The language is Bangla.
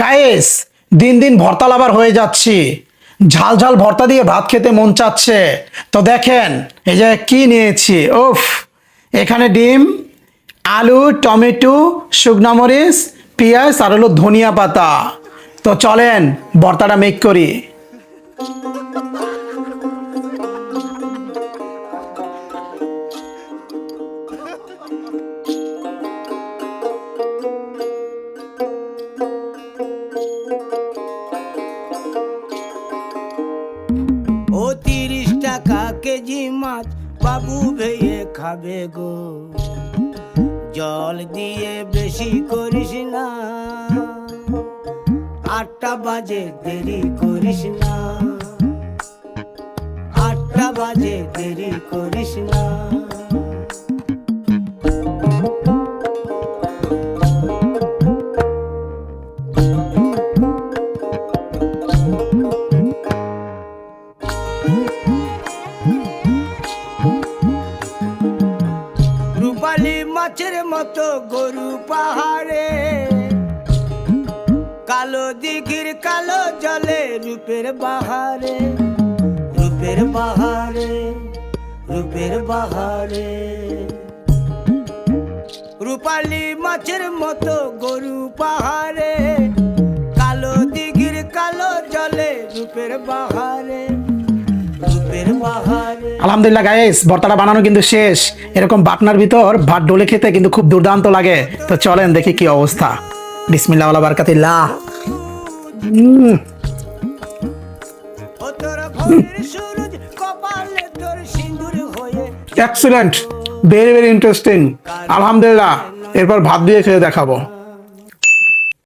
গাইস, দিন দিন ভর্তা লাভার হয়ে যাচ্ছি। ঝাল ঝাল ভর্তা দিয়ে ভাত খেতে মন চাচ্ছে। তো দেখেন এই যে কি নিয়েছি। উফ, এখানে ডিম, আলু, টমেটো, শুকনা মরিচ, পেঁয়াজ আর হলো ধনিয়া পাতা। তো চলেন ভর্তাটা মেক করি। ও 30 টাকা কেজি মাছ বাবু ভেয়ে খাবে গো, জল দিয়ে বেশি করিস না, 8টা বাজে দেরি করিস না, 8টা বাজে দেরি করিস না। রূপালী মাছের মতো গরু পাহাড়ে, কালো দিঘির কালো জলে রূপের বাহারে, রূপের বাহারে, রূপের বাহারে। রূপালী মাছের মতো গরু পাহাড়ে, কালো দিঘির কালো জলে রূপের বাহারে, রূপের বাহারে। আলহামদুলিল্লাহ গাইস, ভর্তাটা বানানো কিন্তু শেষ। এরকম বাটনার ভিতর ভাত ডলে খেতে কিন্তু খুব দুর্দান্ত লাগে। তো চলেন দেখি কি অবস্থা। বিসমিল্লাহ ওয়ালা বারাকাতিল্লাহ। ও তোর ভোরের সূরজ কপালে তোর সিঁদুর হয়ে, এক্সিলেন্ট, ভেরি ভেরি ইন্টারেস্টিং। আলহামদুলিল্লাহ, এরপর ভাত দিয়ে খেয়ে দেখাবো।